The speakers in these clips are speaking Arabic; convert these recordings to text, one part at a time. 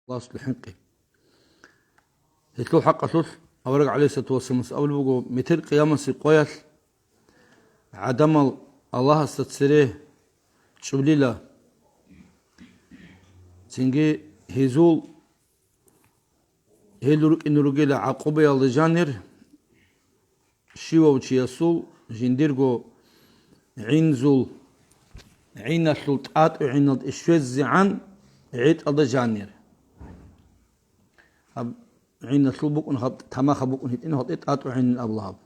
خلاص الحنقي هتلو حق أسوس أورق عليه ستوصل أول بقو متر قيامة سيقويس عدم الله استتسريه شبليلا سنجي هزول هيلورك إنو رجيلا عقوبة يالجانر شيوا وشياسول جنديرغو عينزول عين السلطات وعين الشوز عن عيد الجانر عين السلبك ونهض تماخ بك ونهض إنه إتقاط وعين الأبلاب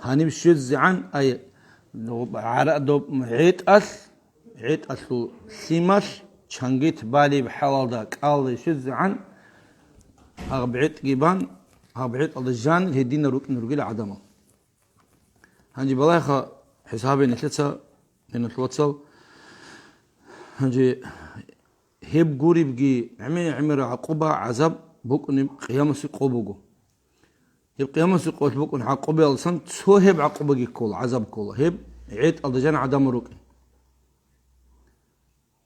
هاني بشوز عن أي عرق دوب عيد أسل سيماش شنجيت بالي بحلال دا قال شوز عن هغبعيد جيبان هغبعيد الجان الهدين نرجل عدمه هنجي بلاخا حسابي نتلتسا نتلتسل هنجي هيب غوري بجي عمر عقوبة عذاب بكون قيامة سقوبه هيب قيامة سقوبه بكون عقوبة لسان سو هيب عقوبة جي كول عذاب كول هيب عيد الدجان عدم روكي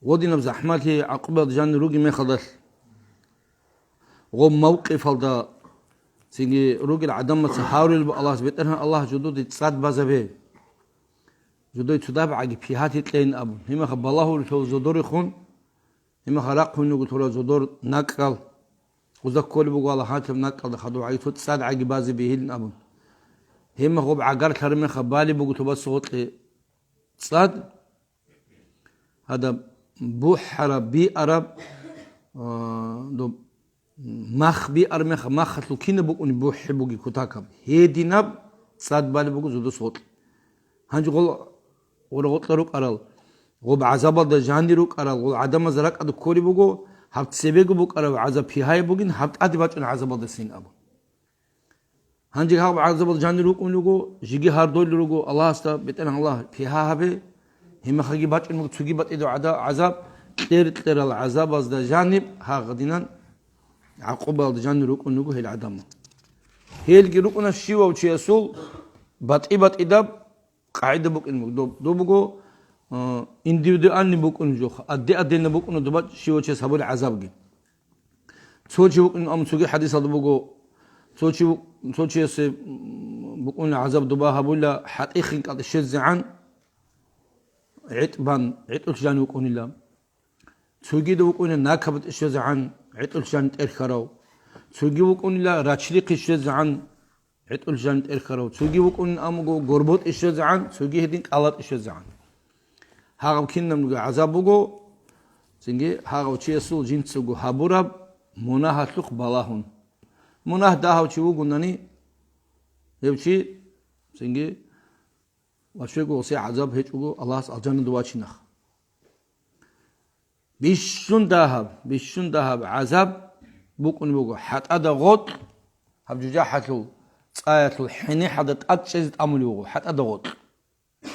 ودي نبز أحمد هي عقوبة الدجان روكي ما خلص غو موقف هذا سينجي روكي العدم سحاوري الله سبحانه الله جدود تصاد بازبه جدود تداب عجب في هاتي تلين أبو هما خب الله لو زدور يخون هما خلاق هنو قلت له زدور نقل وذكر بقول الله هاتم نقل خدوا عيد تصاد عجب بازي بهين أبو هما خب عقار كرمه خبالي بقول بس صوت تصاد هذا بحر بي أرب دو مخ بي أرمخ مخ لكين بقول بوح بقول كتاكم هدي نب تصاد بالي بقول زدور صوت هنج قول ورغوت لروك أرال غو بعذاب ده جاندي روك أرال غو عدم زرق أدو كوري بقو هبت سبيق بقو أرال عذاب في هاي بقين هبت أدي باچون عذاب ده سين أبو هنج هاو عذاب ده جاندي روك أنلوغو جيجي هاردول لروغو الله استا بيتنا الله في ها هبه هم خاقي باچون مقو تسوغي بات إدو عذاب تير العذاب ده جانب ها غدينان عقوبة ده جاندي روك أنلوغو هي العدم هيل جي روك أنا الشيوة وشي يسول بات إداب قاعدة بوك إنك دو بقو إنديفيدوال نبوك إنجو أدي نبوك إنه دبات شيء وشيء سبب العذاب جي سوتشي بوك إنه أم سوكي حديث هذا بقو سوتشي يس بوك إنه عذاب دبا هبولا حقيقي قد الشز عن عتبان عتلشان بوك إنه لا سوكي دبوك إنه ناكبت الشز عن عتلشان تأخروا سوكي بوك إنه لا راتشليق الشز عن عتقول جانت إرخرو سوجي وكون أمغو غربوت إشز عن سوجي هدين قالت إشز عن هاغو كنا نغا عذابوغو سنجي هاغو تشيسول جنتسوغو هابوراب مناها تلوخ بالاهون مناه داهو تشيوغو ناني يبشي سنجي وشيغو وسي عذاب هيچوغو الله الجنة دواشينخ بيشون داهب عذاب بوكون بوغو حتى دا غوت هبجوجا حتلو صايت الحين حدت أتشيز أملوه حتى ضغط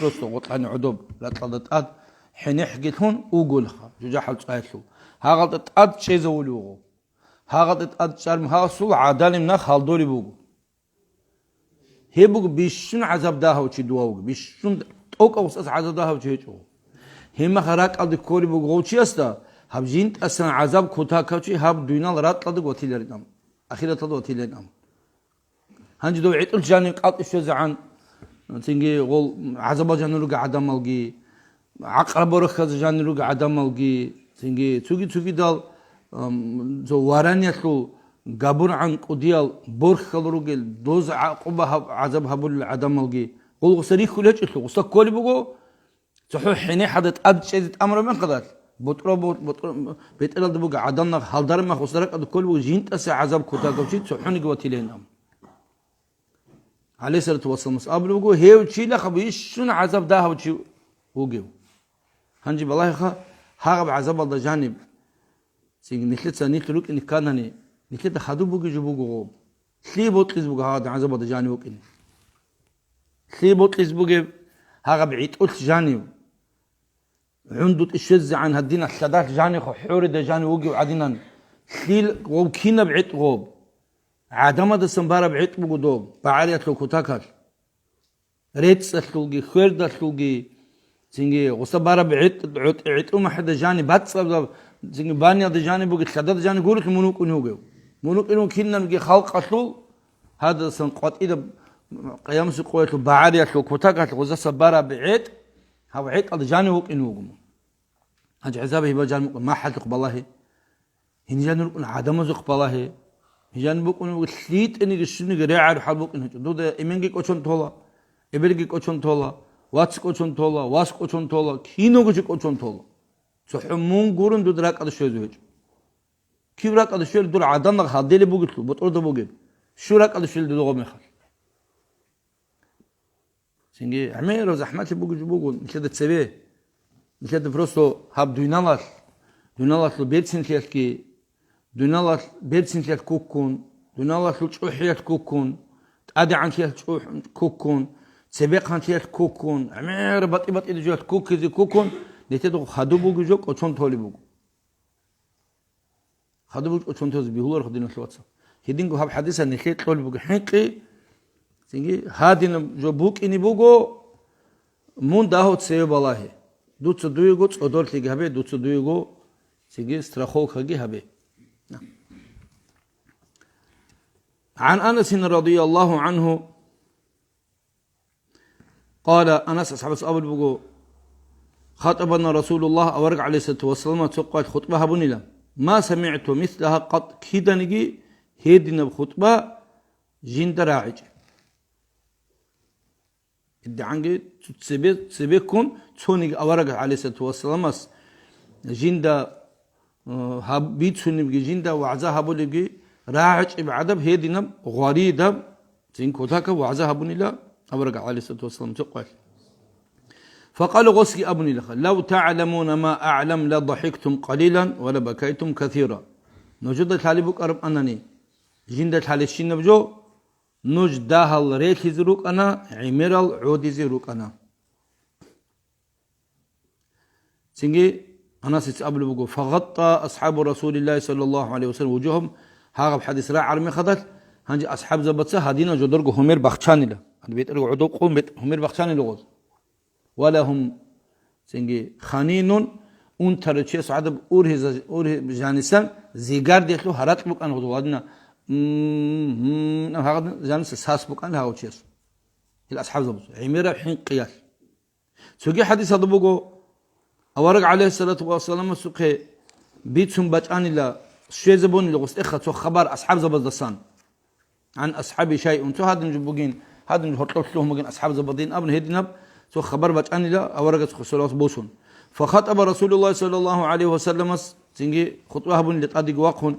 رستو غط عن عدوب لا تلدت أد حين حقت هون وقولها جوجا صايت له هاغلت أتشيز ولوه هاغلت أتشرم هاسو عدل من خالدوري بوجو هي بوجو بيشون عذاب داها وشي دواوج بيشون توك أو ساس عذاب داها وشي هو هي ما خراك أد كوري بوجو وشي أستا هبجينت أصلا عذاب كوتا كوشي هب دوينال رات لدق وتيلرنام أخيرا تلد وتيلرنام هنجي دو عيد جاني قاط الشوز عن تنجي غول عذاب جاني رجع عدم الجي عقرب رخز جاني رجع عدم الجي تنجي توجي دال زو وارانيا شو قبر عن قديال برخ الرجل دوز عقبة عذاب هبول عدم الجي غول غسري كلش شو غسر كل بقو صحوا حين حدث أب شيء أمر من قدر بطرو بيت الأرض بقى عدمنا هالدار ما خسرك أد كل وجين تسع عذاب كتاع كوشيت صحوني قوتيلينهم عليه الصلاة والسلام أبل وجو هيو شيء لا خبيش شون عذاب ده هو شيء وجو هنجي بالله هرب عذاب الله جانب سين نخلت سنيت لوك إن كان هني نخلت خدو بوجي جبو غوب سلي بوتلز بوجي هذا عذاب الله جانب وكين سلي بوتلز بوجي هرب عيد أول جانب عنده الشز عن هالدين السادات جانب حور ده جانب وجي وعدينا سلي غوب كينا بعيد غوب عدم هذا السنبارة بعيد بقدوم بعالية لو كتاكر ريت سلوجي خير ده سلوجي سينجي وسبارة بعيد عيد حدا جاني بات زين بانيا دجاني بوجي خدد دجاني قولك منوك إنوجو منوك إنو كنا مجي خلق أصله هذا سنقط إذا قيام سقوته بعاري أصله كتاك أصله سبارة بعيد هو عيد دجاني وك إنوجو هج عذابه بجان ما حد قبله هنجان نقول عدم زق بالله هنجان بقول سليت إني قشني قريعة حبوك إنه دود إمينجي كوشون تولا إبرجي كوشون تولا واتس كوشون تولا واس كوشون تولا كينو كوشي كوشون تولا سحمون قرن دود راك هذا الشيء زوج كيف راك هذا الشيء دول عدم هذا اللي بقوله بتقول ده بقول شو راك هذا الشيء دول قوم يخل سنجي عمير وزحمات بقول مش هذا تسويه مش هذا فرصة هاب دينالات البيتسين تلكي دينالات بيتسين تلك كوكون دينالات الشوحية كوكون تأدي عن تلك شوح كوكون سباق عن تلك كوكون عمير بطيبات إذا جات كوكيزي كوكون لتدو خدو بوجو جوك أشون تولي بوجو خدو بوجو أشون تولي بيهولر خدينا في الواتساب هيدينكو هاب حديثا نخيط تولي بوجو حقي سينجي هادين جو بوك إني بوجو مون داهو تسيو بالله دوتسو دويغو تصدور تيجي هبه دوتسو دويغو سيجي استرخوك هجي هبه عن أنس رضي الله عنه قال أنس أصحاب الصحابة بقول خطبنا رسول الله أورق عليه الصلاة والسلام تقعد خطبة بنيلا ما سمعت مثلها قط كيدا نجي هيدنا بخطبة جند راعج الدعنجي تسبيكون توني أورق عليه الصلاة والسلام جند بيت سني بيجي جندا وعزاها بولي راعج بعدب هيدنا غريدة زين كوتاك وعزاها بني لا أبرق عليه الصلاة والسلام تقول فقال غسكي أبني لك لو تعلمون ما أعلم لضحكتم قليلا ولبكيتم كثيرا نجد الحالبك أرب أنني جندا الحالشين بجو نجدها الريت زروك أنا عمير العود زروك أنا سنجي أنا سأقبل بقول فغطى أصحاب رسول الله صلى الله عليه وسلم وجوههم هذا بحديث راع عرمي خدت هنجي أصحاب زبطة هدينا جدرجو همير بخشاني له هذا بيت رجع عدو قوم بيت همير بخشاني لغز ولا هم سنجي خانين ترى صعد أوره جانسان زيجار ديتلو هرات بك أنا غدو هذنا هذا جانس ساس بك أنا هاو شيء الأصحاب زبطة عمير حين قياس سوقي حديث هذا بقول أورق عليه الصلاة والسلام سوقي بيتسم بجاني لا شيء زبون لغست إخذ خبر أصحاب زبدسان عن أصحاب شيء أنتو هذا نجيبوجين هذا نحطوا لهم مجين أصحاب زبدين أبن هدينا سو خبر بجاني لا أورق صلاة بوسون فخطب رسول الله صلى الله عليه وسلم سنجي خطوة أبن لتأدي واقهن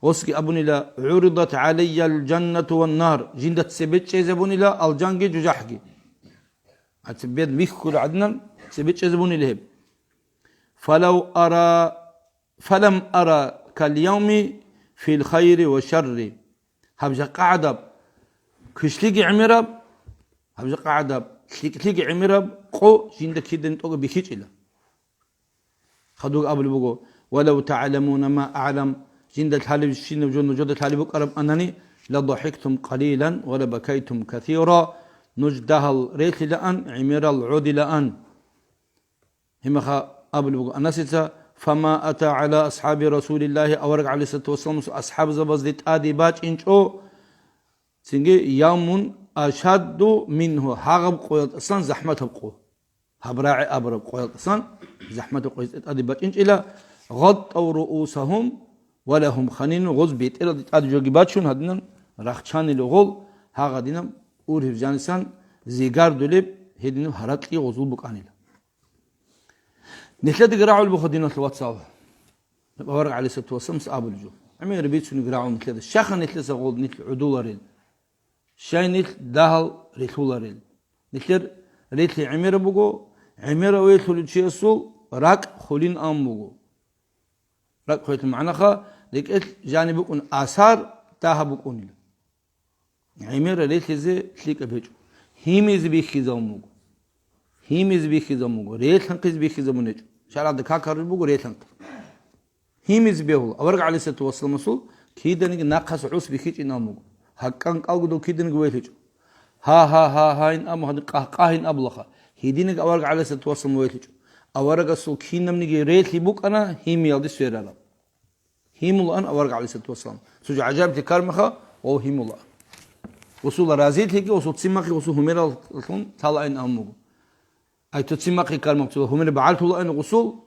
وسكي أبن لا عرضت علي الجنة والنار جندت سبت شيء زبون لا الجنة جزحكي أتبيد ميخول عدنا سبت شيء زبون لهب فلم أرى كاليوم في الخير والشر هبجا قاعدة كشليك عمرب هبجا قاعدة كشليك عمرب قو جند كيدن توق بيخيج إلا خدوك قبل بقول ولو تعلمون ما أعلم جند الحالب الشين وجود وجود الحالب قرب أنني لضحكتم قليلا ولبكيتم كثيرا نجدها الريت لأن عمر العود لأن هم قبل أنسيت فما أتى على أصحاب رسول الله أورق عليه الصلاة والسلام أصحاب زبزت آدي باج إنشو سنجي يوم أشد منه حغب قويت أصلا زحمة بقوة هبراعي أبرب قويت أصلا زحمة قويت آدي باج إنش إلى غطوا رؤوسهم ولهم خنين غز بيت إلى آدي جوغي باتشون هدنا رخشان الغول هاغا دينا أورهف جانسان زيغار دوليب هدنا هرات لي غزول بقاني نتلاد قراعوا البخدينة الواتساب بورق عليه الصلاة والسلام سأبل جو عمي ربيت شنو قراعوا نتلاد الشاخة نتلاد سغول نتل عدولة ريل شاي نتل داهل ريتولة ريل نتلاد ريتلي عمير بقو عمير ويتلو لتشيسول راك خولين أم بقو راك خولين معنا خا لك جانبكم آثار تاها بقوني عمير ريتلي زي تليك بيجو هيميز بيخي زومو هيميز بيخي زومو ريت هنقز بيخي زومو شارع دكاكر بقو ريت هنقز هيميز بيهول أورق عليه الصلاة والسلام مسؤول كيدني ناقص عوس بيخيج إنامو هكان قاعدو كيدني قويلج ها إن أمو هذا قاهين أبلخا هيدينك أورق عليه الصلاة والسلام ويلج аварагасул кинамниги рейтли букана химиалди сверала химулан аварга алейхиссалату вассалам сужи ажабти кармаха о химула усул разитики усул цимахи усул хумерал талайн аммугу ай то цимахи кармаху хумер баалтулан усул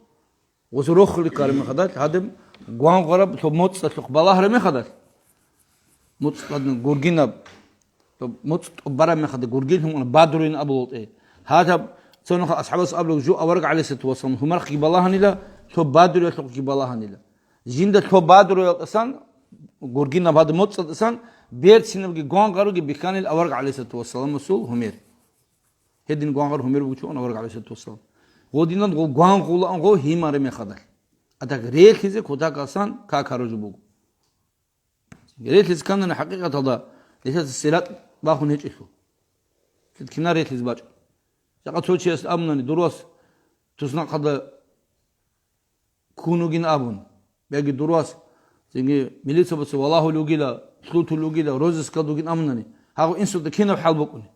рохли кармаха дат хадем гуан гараб то моцта балахра мехадат моцтадн гургинаб то моцт бара мехад гургин хум бадрин абулте هذا سنخ أصحاب الأبلغ جو أورق عليه ست وصم هم رخي بالله نلا تو بادر يخلق بالله نلا جند تو بادر يقصان غورجينا بعد موت صدسان بير سينبغي غونغاروغي بكان الأورق عليه ست وصم مسول همير هدين غونغار همير بوچون أورق عليه ست وصم غودينا غوان غولا غو هيمار مخدر أتاك ريخيزه كوتا كاسان كا كاروجو بوغ ريخيز كان حقيقة هذا ليس السيرات باخون هيك إخو كنا ريخيز باج جاءت توشيس أمنني دروس تسنا قد كونوجين أبون بيجي دروس زيني ميليسا بس والله لوجيلا سلوت لوجيلا روزس كدوجين أمنني هاو إنسو دكينا بحال بكوني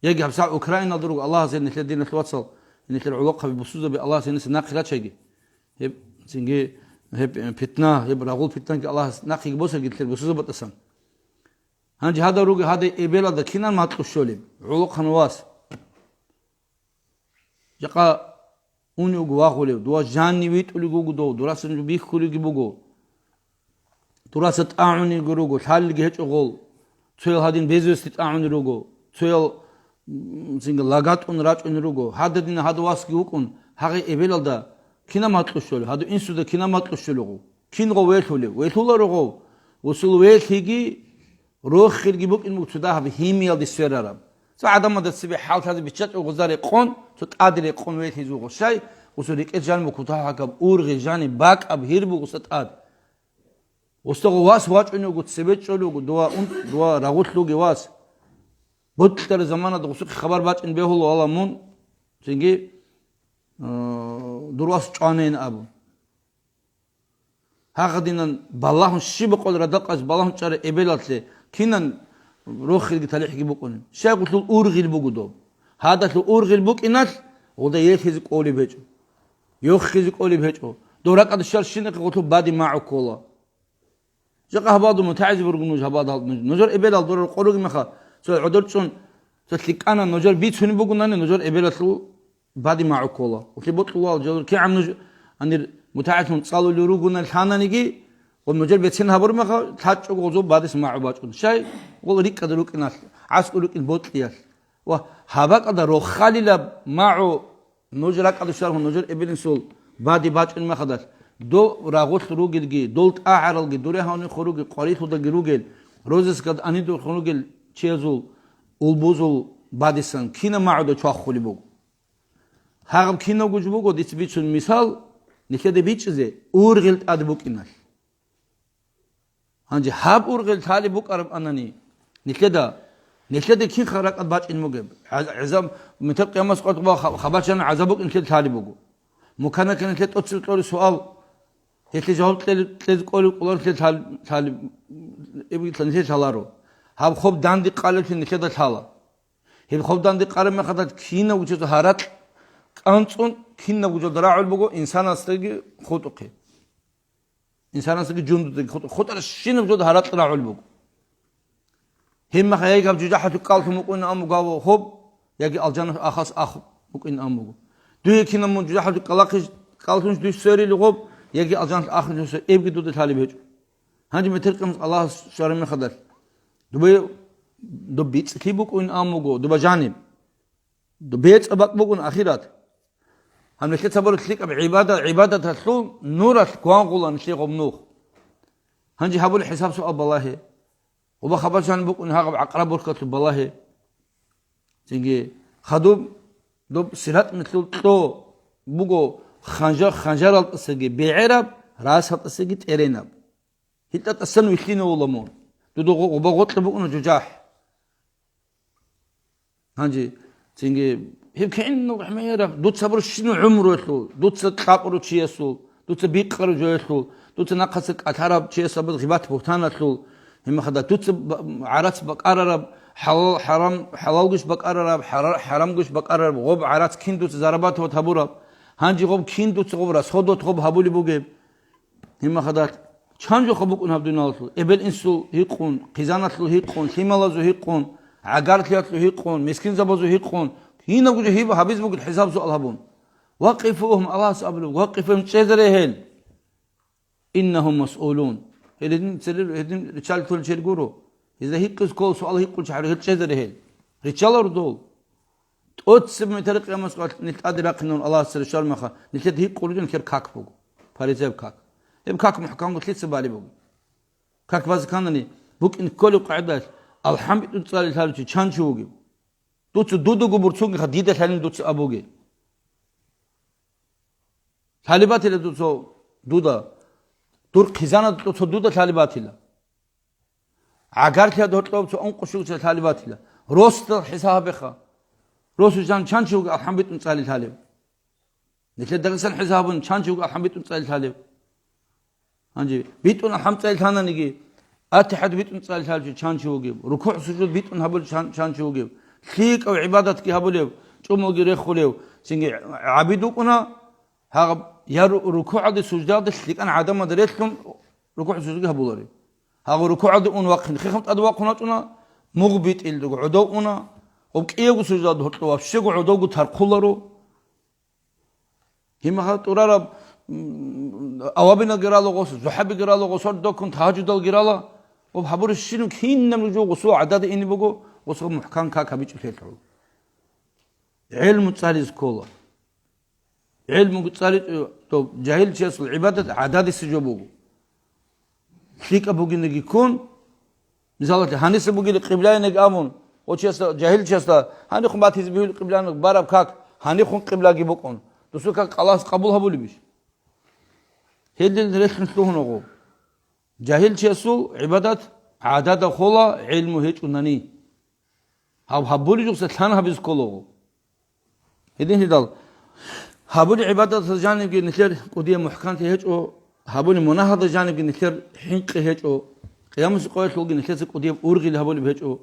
يجي بساع أوكرانيا دروج الله زين نخلي دين الوصل نخلي العلاقة ببصوصة بالله زين ناقلات شيء هب زيني هب فتنة هب رغول فتنة الله ناقي بوسة قلت بصوصة بتسان هنجي هذا روجي هذا إبلا ده كنا ما تقشولي علوق خنواس جقا أونيو جواهولي دوا جاني ويت أولي جوجو دو دراسة نجبيك كولي جبوجو دراسة أعني جروجو حال جهش أقول تيل هادين بيزوس تأعني روجو تيل زين لاجات أن راج أن روجو هذا دين هذا واس جوكون هاي إبلا ده كنا ما تقشولي هذا إنسو ده كنا ما تقشولي كين جو ويتولي روجو وصل ويت هيجي روح خيرجي بوك إنه تداه بهيميال ديسفيرارم ساعدما دسبي حالت هذا بيتشات وغزاري قون تتقادر قون ويت هيزوغ شيء وسوريك إجان مكوتها كاب أورغ جاني باك أب هيربو وستقاد وستغو واس واج إنه قد سبيت شلو دوا راغوت لوغي واس بطل زمانة دغسوك خبر باج إن بيهو الله الله مون سنجي درواس جانين أبو هاغدينا بالله شيب قول ردق أز بالله شر إبلاتله كينن روح خلق تليح جبوكون شيء قلت له أورغ البوجودو هذا له أورغ البوك إناس وده يخزق قولي بيجو يخزق قولي بيجو دورك هذا الشر شنك قلت له بادي معه كولا جاك هبادو متعز برجنوج هباد نجار إبلال دور القروج مخا سو عدرتون تسلك أنا نجار بيت سني بقولنا نجار إبلال بادي معه كولا وفي بطل الله جل كي عم نج أني متعثون صالوا لروجنا الحانا نجي والمجال بيتسين هبور ما خا تحج وجوز بعد اسمع عباجون شيء والله ريك كدلوك الناس عسكروك البوت لياس وهباك هذا روخالي لب معه نجارك هذا شرح نجار ابن سول بعد باجون ما خدش دو راغوت روجل جي دولت أعرل جي دوره هون خروج قريت هذا جروجل روزس قد أني دو خروجل تشيزول والبوزول بعد سن كينا معه ده شو خولي بوج هاغم كينا وجو بوج وديت بيتشون مثال نكده بيتشزه أورغلت أدبوك الناس هنجي هاب أورغل تالي بوك أرب أناني نكده كين خراك أدباج إنموجب عزام متبقى يوم سقط بوا خبرش أنا عزابوك نكده تالي بوجو مكانك نكده أتصل تقول سؤال هيك جواب تقول قولون كده تالي إبغى تنسي تلارو هاب خوب داندي قالب نكده تالا هي خوب داندي قالب ما خدت كينا وجود هارات أنتون كنا وجود راعي بقول إنسان أستيقي خطوكه إنسان أستيقي جند خط على الشين وجود هارات راعي بقول هم خيال جاب جوجا تقال في مكون أمو جاو خوب يجي الجنة أخص أخو مكون أمو دوي كنا من جوجا تقال قالتونش دوي سري لغوب يجي الجنة آخر جوجا إبقي دود الحالي بيجو هنجي متركم الله شرم خدر دو بيت كي بكون أمو جو دو بجانب دو بيت أبق بكون أخيرات هم نشيت صبر تليك عبادة تسلو نورة قوان قولا نشيق بنوخ هنجي هبول حساب سؤال بالله وبخبر جان بكون هاقب عقرب بركة بالله تيجي خدوم دوب سرات مثل تو بقو خنجر التسجي بعرب راس التسجي تيريناب هيت تسنو يخينه ولا مون دو وبغوت بكون ججاح هنجي تيجي هي كأنه حميرة دوت صبر شنو عمره يسول دوت تقابله شيء يسول دوت بيقرأ جو يسول دوت ناقصك أتعرب شيء صبر غيبات بوتان يسول هم خدا دوت عرس بقرب حلال گوش بقرار حرام گوش بقرار غب عرات کیندوت زربات و تبورا هنجی غب کیندوت غب راس خودت غب هبولی بوگه هما خدات چانجو خبوك اون هبدونالتو ابل انسو هيقون قزانتلو هيقون خيمالازو هيقون عقارتلو هيقون مسكين زبازو هيقون هنا بوجه هيبا حبيز بوك الحساب سؤال هبون وقفوهم الله سأبلو وقفهم تشيزرهل إنهم مسؤولون هدين سرير هدين رجال كل شيء يقولوا إذا هيقص كل سؤال هيقول شعره هل تشيزرهل رجال أردول أتسب مترك يا مسقط نتقدر قانون الله سر شر مخا نتد هيقولون كير كاك بوجو فاريزب كاك اب كاك محكم قلت لي سبالي بوجو كاك باز كانني بوك إن كل قاعدة الحمد لله تعالى تشانشوجي دوت دودو غبرتون خديده ثاني دوت ابوجي طالبات اللي دوت دودا دور خزانه دوت دودا طالبات لا عقارت دوت لو انقشو طالبات لا روست حسابخه روس جان چانچو الحمد لله تعالى طالب نتل درسن حسابن چانچو الحمد لله تعالى طالب هانجي بيتون الحمد لله ثانا نيجي اتحد بيتون تعالى طالب چانچو گيب ركوع سجود بيتون هبل چانچو گيب خيك او عبادت كي هبليو چومو گيره خوليو سينغي عبيدو كنا ها يا ركوع دي سجداد خليك انا عدم دريتكم ركوع سجود هبولري ها ركوع دي اون وقت خيخمت ادوا قناتنا مغبط ال عدونا وبقيو سجداد هتلو وشغو عدو ترقلرو هما تورا اوابنا غرالو غوس زحب غرالو غوس دوكن تهجد غرالا وبحبر الشنو كين نمجو غسو عدد اني بغو وصل محكم كاكا بيجفلتو علم تصالح كولا علم تصالح تو جاهل شيء العبادة عدد السجوبو فيك ابوغي نجي يكون مثلا هانيس ابوغي القبلة نجي امون وشيء جاهل شيء هاني خم باتيز بيقول القبلة بارب كاك هاني خم قبلة جيبوكون دوسو كاك خلاص قبولها بولي بيش هيدل ريخن تلوهنو جاهل شيء عبادة عدد خولا علم هيك وناني هابولي جوكسا ثان هابيز كولو هدين هدال هابولي عبادة جانب جي نثير قدية محكانتي هيجو هابولي مناهضة جانب جي نثير حنق هيجو قيام سقوية لوغي نثير قدية أورغي لهابولي بهيجو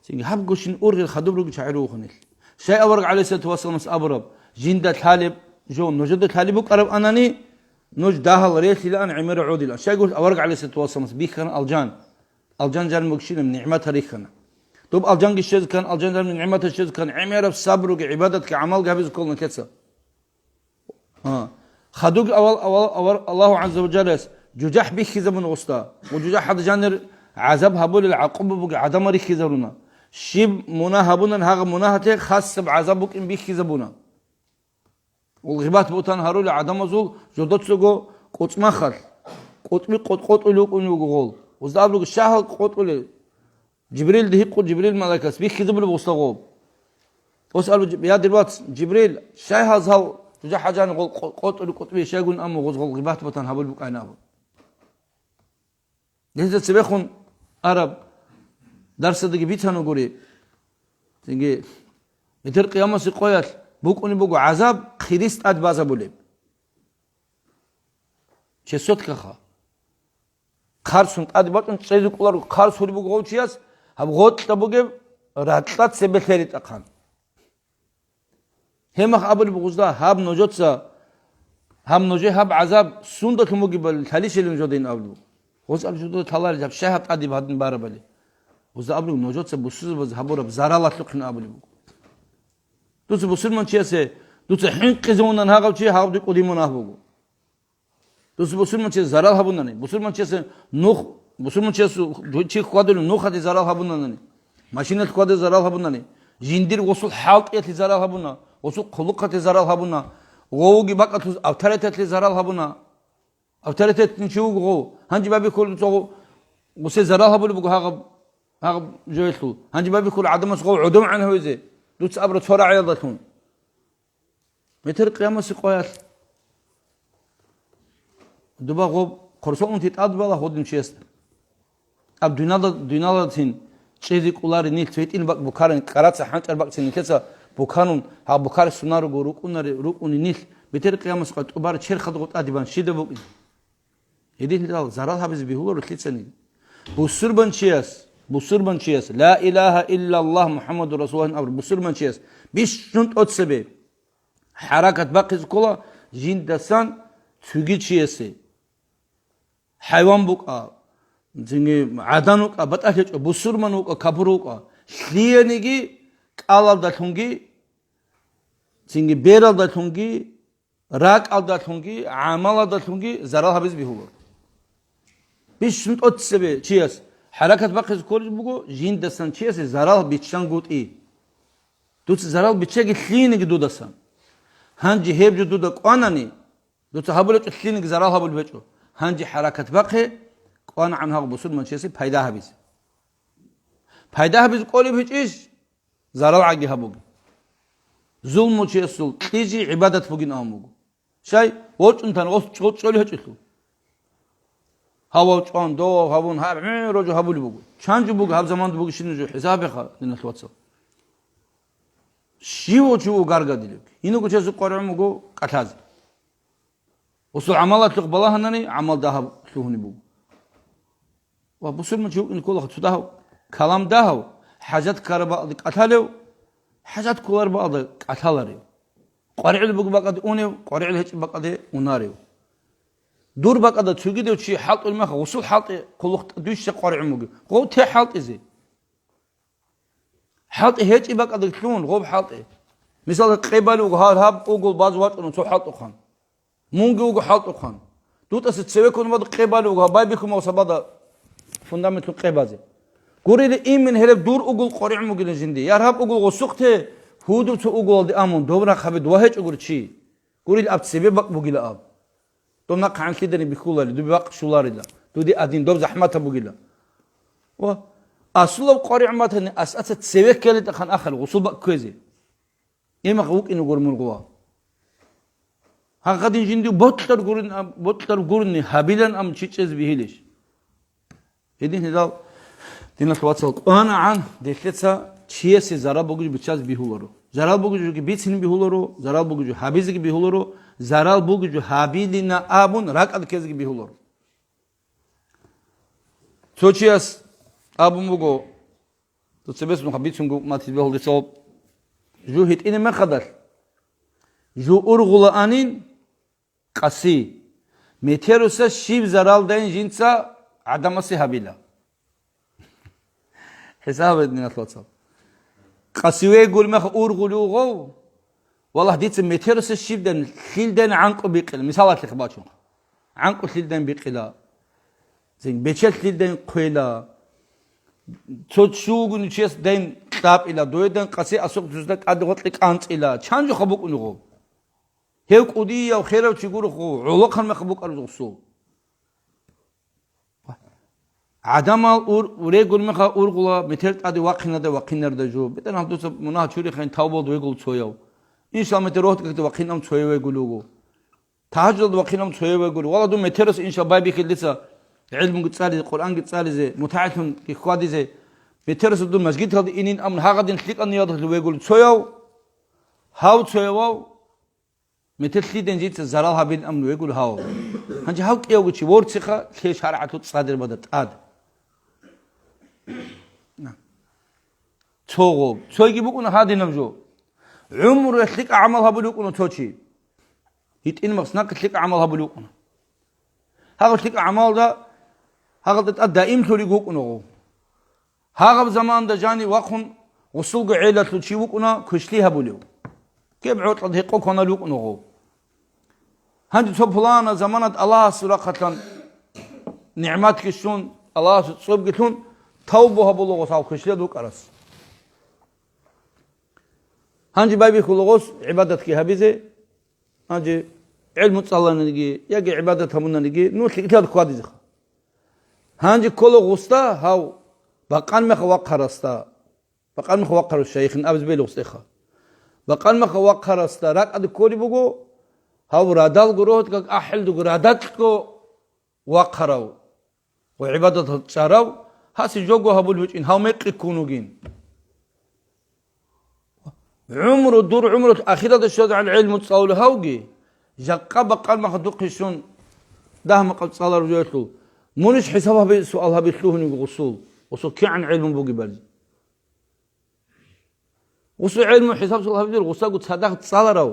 سينجي هاب قوشين أورغي الخدوب روغي شعروه خنيل شيء أورغ عليه ستواصل مس أبرب جيندا الحالب جو نوجد الحالب قرب أناني نوج داهل ريتي لأن عمر عودي لأن شيء يقول أورغ عليه ستواصل مس بيخنا الجان جان مقشين من نعمتها ريخنا طب الجان الشيز كان الجان من نعمة الشيز كان عمر بصبر وعبادة كعمل جابز كلنا كذا خدوق أول الله عز وجل ججح بيخ زمن غستا وججح حد جانر عذاب هبول العقوبة بق عدم ريخ زبونا شيب منا هبونا هذا مناهته خاص بعذابك إن بيخ زبونا والغيبات بوتان هرول عدم زول جدت سجو قط مخر قط لوك ونيوغول وزابلوك الشهر قط جبريل ده يقول جبريل ملائكة بيخ زبون بوستغوب واسألوا يا دلوقتي جبريل شاي هذا تجاه حاجان قط بيه شاي يقول أمو غزغل غيبات بوتان هبول بك أينابو لذا سبيخون عرب درس دقي بيتانو قولي تنجي يتر قيامة سيقويات بوكوني بوكو عذاب خريست أد بازا بوليب چه صوت كخا خارسون أد باتون تسيزو كولارو خارسوني بوكو غوچياس هب غوت تبوكي راتلات سبخيري تقان همخ أبل بغزدا هب نوجوتسا هم نوجه هب عذاب سوندا كموكي بل تاليش اللي نجودين أبلو غز أبل جودو تالار جاب شهب أدي بهادن بارا بلي غز أبلو نوجوتسا بسوز بز هبورا بزارالات لقن أبلي بوكو دوس بسلمان چيسه دوس حنق زمانن هاغو چي هاغو دي قديمون أهبوكو دوس بسلمان چيسه زرال هبوناني بسلمان چيسه نوخ بسلمان چيسه چي خوادلو نوخ هدي زرال هبوناني ماشينة خواد زرال هبوناني جندير وصول حالق يتلي زرال هبونا وصول قلق هتلي زرال هبونا غوغي بقى توز أوتاريت هتلي زرال هبونا أوتاريت نشوغ غو هنجي بابي كل تسوغو وسي زرال هبولو بقو هاغب جويتلو هنجي بابي كل عدم سغو عدم عنه ويزي دوتس أبرد فرع عيادتون متر قيامة سقويات دوبا غوب قرصون تتعاد بلا خودن شيست أب دينالا تين چیزی کولاری نیل تویتین بق بکارن کارات حنچر بق سین کسا بکانون ها بکار سونارو گو روکونی نیل بتر قیامت قط اوبار چهر خدقت ادیبان شیده بوک هدی هدال زرال حبیز بیهول رو تلیسنی بوسر بن چیاس بسرمان چیز لا اله الا الله محمد رسول الله امر بسرمان چیز بیش شنت اتسبه حرکت باقیز کلا جین دستان تügi چیزه حیوان بوکا زنگ عدانوک باتاچ بسرمانوک کبروک لیانگی کالال داتونگی زنگ بیرال داتونگی راک al داتونگی عمل داتونگی zarar habiz bihulur بیش شنت اتسبه چیز حرکت باقیز کلا بگو جین دستان چیزه zarar بیچان گوت ای دوست zarar بیچه لیانگی دو دستان هنجی هیچ دو دک آنانی دوست هبلت لیانگی zarar habul بچو هنجی حرکت باقی قان عنها بسود من چیزی پیدا هبیز پیدا هبیز قولی بچیش zarar عگی هبوگی ظلم چیزول تیجی عبادت بگین آموگو شای وچون تن وچ چولی هچیتو هوا چون دو هوون هر رجو هبولی بگو چند بگو هر زمان بگو شینو جو حساب خال دینت واتساب شیو چو گارگا دیلک اینو کو چیزو قرآن مگو قطاز وصل عملات لقبلها هنني عمل ده شوهني بو وبصير من شو إن كل خط ده كلام ده حاجات كربا قتلوا حاجات كولر بعض قتلاريو قارع البق بقى أونه قارع الهج بقى ده أوناريو دور بقى ده تيجي ده شيء حاط المخ وصل حاط كل خط دوش قارع موجي هو تي حاط إزاي حاط هج بقى ده شلون غوب حاط مثال قبل وهذا هاب أقول بعض وقت إنه شو حاط خان مونجي وجو حاط خان دوت أس تسوي كون بعض قبل وها باي بيكم أو سبادة فندامت قبازة قولي لي إيم من هرب دور أقول قارع موجي لجندي يا رب أقول وسقته هودو تو أقول دي أمون دورنا خبي دوهج أقول شيء قولي لي أب تسوي بق موجي لأب دوم نق عن كده نبيكولا دو بق شولاري لا دو دي أدين دوب زحمة موجي لا و أصله قارع ماتني أساس تسوي كله تخان آخر وصل بق كوزي إيه مخوك إنه قول مرقوا هاقدين جندي بطل قرن هابيلان أم تشيز بهيلش هدين هذا دينا تواتسل أنا عن دكتة تشيس زرال بوجي بتشاز بيهولورو زرال بوجي كي بيتسين بيهولورو زرال بوجي هابيز كي بيهولورو زرال بوجي هابيلنا أبون راك أدكيز كي بيهولورو توتشيس أبون بوجو تسبس مخبيتهم ما تبيهول لسوب جو هيت إني ما خدر جو أرغلا أنين قاسي متيروسا شيب زرال دين جنسا عدمسي هابيلا حساب الدنيا تلاتة قاسيوي يقول ما أرغلو غو والله ديت متيروسا شيب دين خيل دين عنقو بيقل مثالات لخباتشون عنقو خيل دين بيقلا زين بيشل خيل دين قيلا تشوغن تشيس دين كتاب إلى دويدن قاسي أسوق جزدك أدغط لك أنت إلى چانجو خبوك نغو هيك قدية وخيرة وتشيقولوا خو علقا ما خبوك أرزقسو عدم وريقول مخا أرغلا مترت أدي واقعنا ده واقعنا ده جو بدنا هدوس مناها تشوري خين تاوبول ويقول تسويو إن شاء الله متروحت كده واقعنا تسويو ويقولوا تهجد واقعنا تسويو ويقولوا والله دو مترس إن شاء الله بايبي خلصة علم قد صار القرآن قد صار زي متعلم كخوادي زي مترس دو مسجد هذا إنين أمن هاقدين خليق أن يضح ويقول تسويو هاو تسويو متلتي دنجيت زرال هابين أمن ويقول هاو هنجي هاو كيو وشي ورثة كي شرعته تصادر بدت آد توغو توغي بكون هادي نمجو عمر يخلق عملها بلوكنا توشي يتين مصنع يخلق عملها بلوكنا هذا يخلق عمل ده هذا دائم تلقوكنا هذا زمان ده جاني وقن وصلق عيلة توشي وكنا كشليها بلو كيف عود تضيقوا كنا لوكنا هندي تبلانا زمانات الله سرقة نعمات كشون الله صوب قتون توبها بلوغ صاو كشلي دوك أرس هنجي بايبي خلوغوس عبادة كي هبيزة هنجي علم تصلى نجي يجي عبادة همنا نجي نوش كتير كوادي زخ هنجي كله غستا هاو بقان مخواق هرستا بقان مخواق هرس الشيخ أبز بيلوس إخا بقان مخواق هرستا راك أدي كوري بقو هاو رادال قروت كك أحل دو راداتكو وقراو وعبادة تشارو هاسي جوجو هبول وجين هاو ميق يكونوا جين عمره دور عمره أخيرا الشهادة على العلم تصاول هاوجي جاقا بقال ما خدوق يشون ده ما قد صار رجعته منش حسابها بسؤالها بيسلوهن يغسول وصو كي عن علم بوجي بالي وصو علم حساب الله بيدير وصو قلت صدق صالراو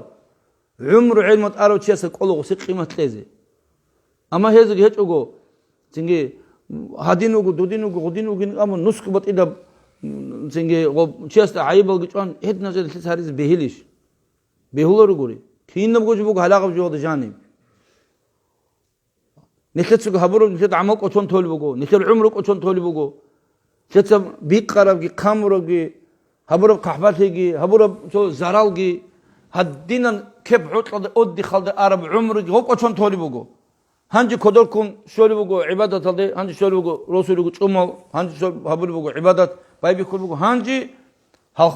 عمر علم تارو تشيس قولو وصو قيمة لازي أما هذا هيك أقول تيجي هادينوغو دودينوغو غدينوغو أما نسخ بط إذا تيجي تشيس عيب الجوان هاد نزل تلت هاريز بهيلش بهولر غوري كين نبغى جبوك هلاقة بجوا جاني نخلت سوق هبرو نخلت عمق أشون تولي بقو نخلت عمرك أشون تولي بقو نخلت بيك قرب كامرو هبرو قحباتي هبرو شو زرالجي هدينا كيف عطلة أودي خالد عرب عمرك هوك أشون تولي بقو هنجي كدركم شولي بقو عبادة تلدي هنجي شولي بقو رسول بقو أمه هنجي شولي هبرو بقو عبادة باي بيكون بقو هنجي ها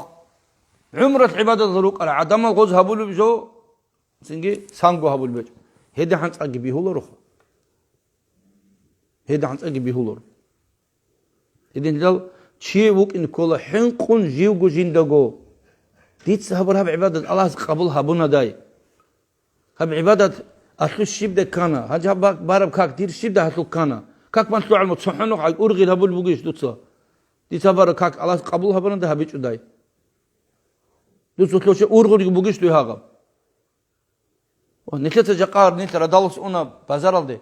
عمرة عبادة ذروق على عدم الغوز هبلو بجو سنجي سانغو هبلو بجو هيدا هنس أجي بيهولو رخو هيدا هنس أجي بيهولو هيدا نجال شيء وك إن كل حنقون جيوجو جندگو ديت سهبر هب عبادة الله قبول هبونا داي هب عبادة أصل الشيب ده كانا هجا بارب كاك دير الشيب ده أصل كانا كاك من طلع المتصحنو على أرغي هبل بوجيش دوتسا ديت سهبر كاك الله قبول هبونا ده هبيج داي دوتسا تلوش أرغي بوجيش ده هاغب ونخلت جقار نخلت ردالس أنا بازار ده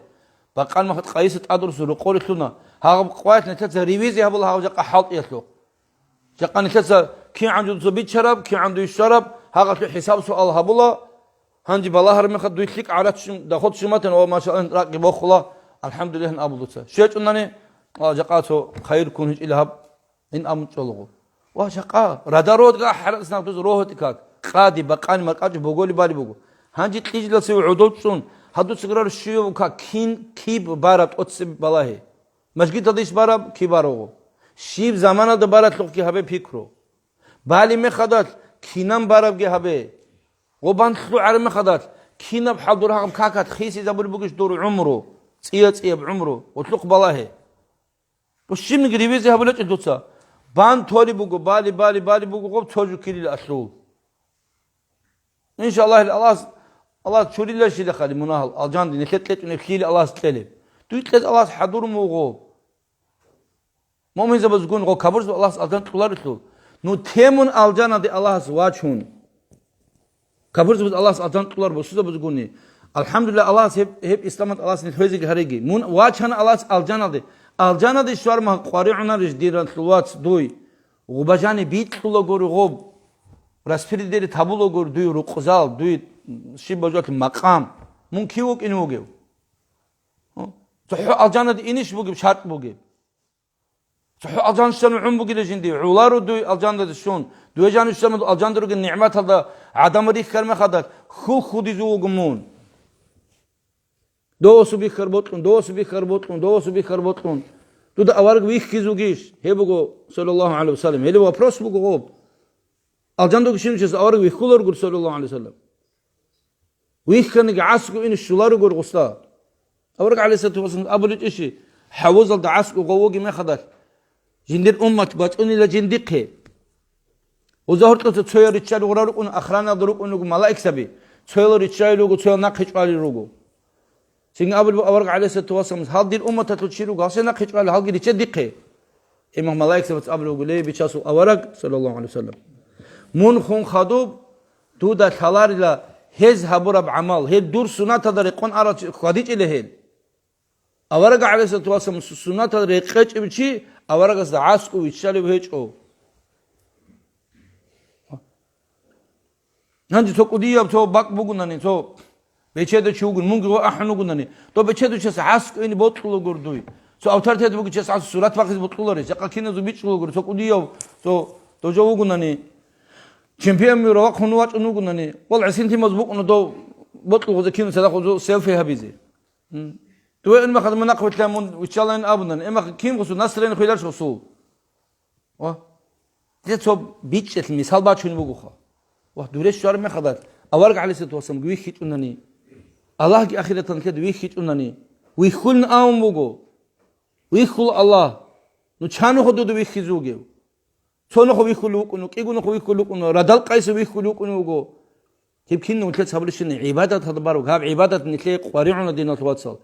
بقال ما خد قيس أدرس رقول لنا هاغب قوات نخلت ريفيزي هبل هاغ جقا حاط يسلو جقا نخلت كي عنده زبيت شرب كي عنده الشرب هاغ حساب سؤال هبلا هنجي بالله رمي خد دويتلك على داخد شماتن أو ما شاء الله راقي بخلا الحمد لله إن أبو دوتسا شيء أنني جقاته خير كون هج إلهاب إن أمن شلغو وشقا ردارود قا حرسنا بتوز روحتك قادي بقاني مرقاج بقولي بالي بقول هنجي تيجي لسه عدوتسون هادو سكرار شيو كا كين كيب بارات أتسب بالله مسجد تديش بارب كي بارو شيب زمانه ده بارات لوك كي هبه فكرو بالي مخدات كينام بارب كي هبه وبنتلو عرم خدات كينا بحضر هاقم كاكات خيسي زبر بقش دور عمره تسيه بعمره وتلق بالله وشي من قريبيزي هبلت دوتسا بان تولي بقو بالي بقو قب توجو كيلي الأسلو إن شاء الله الله تشوري الله شيء دخل مناهل الجان دي نكتلت ونكيلي الله ستلب دويتلت الله حضور موغو مؤمن زبزقون غو كبرز الله الجان تقولار تلو نو تيمون الجان دي الله سواجهون كبرز بس الله سألتان تقولار بسوزة بزقوني الحمد لله الله هب إسلامت الله سنتوزي هريجي من واجهنا الله الجنة دي شوار ما قارعنا رجديران تلوات دوي وبجاني بيت تلو غوري غوب رسفير ديري تابلو غور دوي رقزال دوي شيب بجوات المقام من كيوك إنو جيو صحو الجنة دي إنش بوجي بشارت بوجي صحو الجنة شنو عم بوجي لجندي عولارو دوي الجنة دي شون دوي جانو شنو الجنة روج النعمات هذا عدم ريخ كرمه خدك خودي زوجمون دوسو بيخربطون تود أورق ويخ كيزوجيش هيبقو صلى الله عليه وسلم هيلو وبروس بقو غوب الجندو كشيم جس أورق ويخ كولر قول صلى الله عليه وسلم ويخ كان يعسكو إن الشلار قول غستا أورق عليه الصلاة والسلام أبلج إشي حوزل دعسكو غوجي ما خدك جندير أمة باتوني لجندقه وظهرت له تسوي ريتشال وراك أن أخرانا دروك أنو ملاك سبي تسوي ريتشال لوجو تسوي ناقش على لوجو سين قبل أورق عليه الصلاة والسلام هذه الأمة تتشيرو قاسي ناقش على هالجي ريتشال دقة إما ملاك سبت قبل لوجو ليه بيشاسو أورق صلى الله عليه وسلم من خون خدوب تودا ثلار لا هز هبورب عمل هي دور سنة تدريقون على خديج إلى هيل أورق عليه الصلاة والسلام سنة تدريقش بتشي أورق از عاسكو ويتشال وهيج أو هنجي تقولي أب تو باك بقولني تو بيشهد شوقن ممكن هو أحنا قلني تو بيشهد شيء عاسك إني بطلوا قردوي تو أوتار تهدي بقول شيء عاس سورة وقت بطلوا رأي جاك كينا زبيت شغل قرد تقولي أب تو جو قلني شامبيون ميرو خنوات إنه قلني والله عسين تي مزبوق إنه تو بطلوا إذا كينا سلاخ جو سيلفي هبيزي تو إن ما خدمنا قوة لامون وتشالله إن أبونا إما كيم خصو ناس لين خيلارش خصو ده تو بيتش المثال باتشون بقوخا ودورش شوار ما خدات أورق عليه الصلاة والسلام ويخيت أنني الله كي آخرة تنكد ويخيت أنني ويخلنا آم بقو ويخل الله نشانو خدو دو ويخيزوجيو شانو خو ويخلوك إنه كيقولنا خو ويخلوك إنه ردال قيس ويخلوك إنه بقو كيف كنا نتلت سبلشنا عبادة هذا بارو هاب عبادة نتلاقي قارعنا دينا تواصل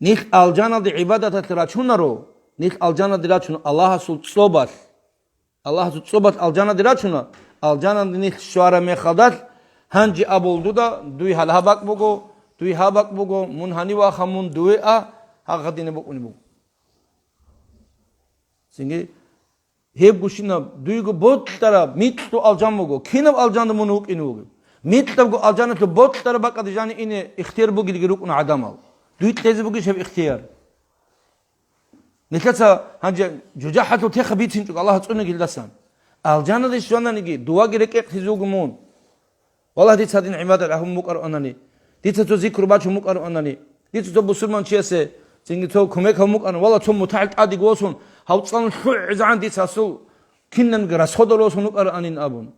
نيخ الجنة دي عبادة تراشونا رو Nil aljana diraçuna Allah'a sul tsobat. Allah'a sul tsobat aljana diraçuna. Aljana nil şuara mekhadat. Hangi ab oldu da duy halhabak bugo. Duy habak bugo. Mun hani wa khamun duy a. Hakikatini bu uni bu. Çünkü hep guşina duygu bot tara mit to aljan bugo. Kinab aljandı bunu huk inu bugo. Mit tabgo aljanı to bot tara bak adijani ini ihtiyar bugo gilgiruk una adam al. Duy tezi bugo şef ihtiyar. Nitlatsa hangi cücahatu te khabitsin çünkü Allah tsunu gildasan. Aljanı da şu anda nigi dua gerek ekhizugumun. Vallahi dit sadin ibadet ahum mukar anani. Dit to zikru bachu mukar anani. Dit to busulman çiyese çünkü to kumek hamuk an vallahi to mutaalt adi gosun. Havtsan hu'zan dit sasu kinnen gra sodolosun mukar anin abun.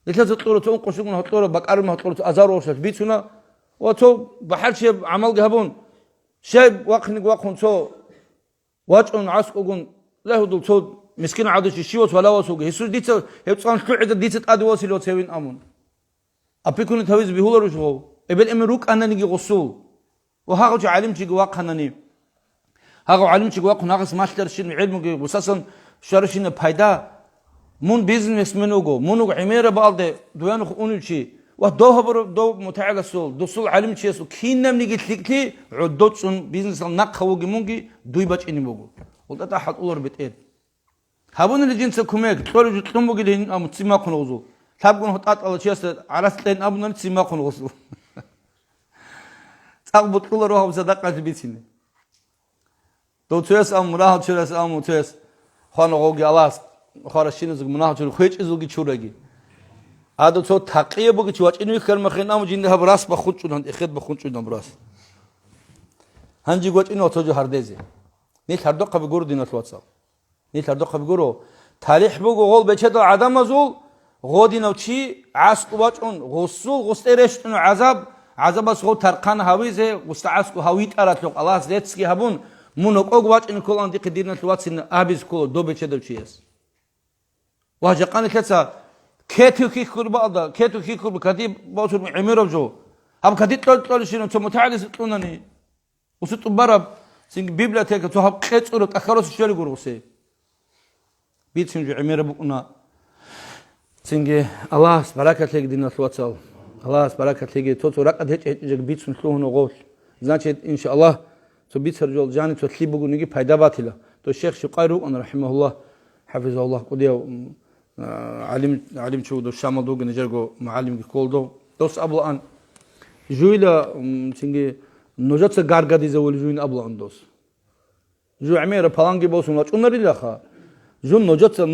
Nitlatsa toro to qoşugun hatoro bakar mı hatoro azar olsa bitsuna o to bahar şey amal gabun. Şey vakın so vaçun askogun lehudul so miskin adışı şivot vala vasu Jesus dit hepsan hu'da dit adi vasilo sevin amun. Apikunu taviz bihular uçu. Ebel emiruk anani gi gusul. Ve haqqu alim ci waqanani. Haqqu alim ci waqun haqqs master şin ilmu gi gusasan şarşine payda mun businessmen ugo munu imere balde duyan unuçi ve do mutaala sol dosul alim ci su kinnem ni gitlikti uddotsun businessan naqhawu gi mungi duybaç ini bugo. Olda ta hat olur bitet. Habun li jinsa kumek toru tutum bugi din am tsima kunuzu. Tabgun hotat alçısı araslen abunun tsima kunuzu. Tak butkular o sadaqat bitsin. Do tüyes am murah tüyes am tüyes. Xan ogi alas xarashiniz munah tüy xeç izugi çuragi. Ado to taqiye bugi çuaç inu kherma khinam jinde hab ras ba khutçudan ikhed ba khutçudan bras. Hanji goç inu otoju hardeze. Ne tardo qabi gurdina twatsa. Ne tardo qabi guru tarih bugu gol beçedo adam azul godina chi asq waçun ghusul gustereshtun azab azabas go tarqan hawize gustaasku hawit aratloq Allah zetski habun munokog waçin kolan di qdirna twatsin abiz ko do beçedo chiyes. Wajaqan ketsa ketuki kurba ketuki kurba kadib botur imirovjo hab kadit tolshino to mutaalis tunani usut barab sing biblioteka to hab qetsuru qakharos sheli guruse bitsin ju imira bukuna singe Allah barakatli dinna twatsal Allah barakatli to raqad hech bitsin sluhno gol значит inşallah to bitsar jol jani to tli bugunigi payda batila to sheikh shuqayru an rahimahullah hafizahullah qudiya alim chudo shamal do gnejergo muallim gi koldo dos ablan juila singe nojatsa gargadi ze juin ablan dos ju amira palangi bosun onları laha ju nojatsa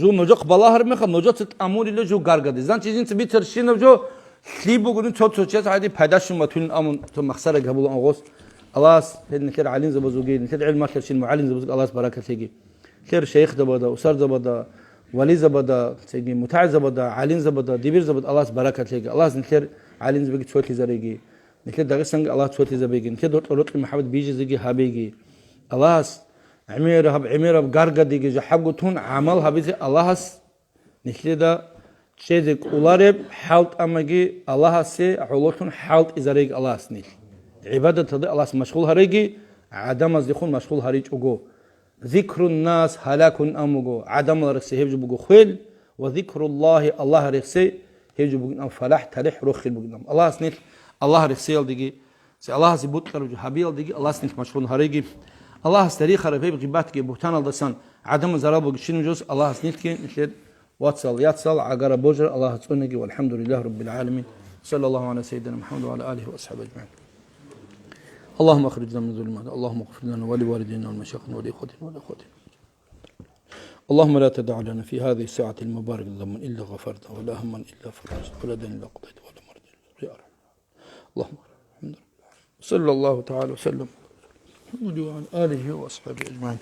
ju nojak balahar me kha nojatsa amuri le ju gargadi zan chizin bitir shinov jo tli bugunun tot sochas hadi paydaşın matun amun to maqsara qabul agos Allah hednikler alim zabazugi nikler ilm makler shin muallim zabazug Allah barakategi kher sheikh zabada usar zabada wali zabada segi muta zabada alim zabada dibir zabada Allah barakategi Allah nikler alim zabagi choti zaregi nikler dagesang Allah choti zabegi nikler dort olot muhammad biji zigi habegi Allah amira gargadigi jahagutun amal habizi Allah nikler da çezik ulareb halt amagi Allah se ulotun halt izaregi Allah nil ibadet tadı Allah meşgul haregi adam az dikhun meşgul hariç ugo zikrun nas halakun amugo adam rıkse hevcu bugo khil ve zikrullah Allah rıkse hevcu bugo falah tarih rukhil bugo Allah nil Allah rıkse yaldigi se Allah zibut karucu habi yaldigi Allah nil meşgul haregi Allah tarih harfe gibat ki buhtan aldasan adam zarabu gişinujos Allah nil ki nil watsal yatsal agara bojar Allah tsunegi walhamdulillah rabbil alamin sallallahu ala seyyidina Muhammed ve ala alihi ve ashabihi ecmaîn. اللهم اخرجنا من ظلمات اللهم اغفر لنا ولوالدينا والمشايخنا والاخوتنا والاخواتنا اللهم لا تدع لنا في هذه الساعة المباركة ذنبا إلا غفرته ولا هما إلا فرجته ولا دين إلا قضيته ولا مرض إلا يا رب اللهم الحمد لله صلى الله تعالى وسلم وعلى آله وأصحابه أجمعين.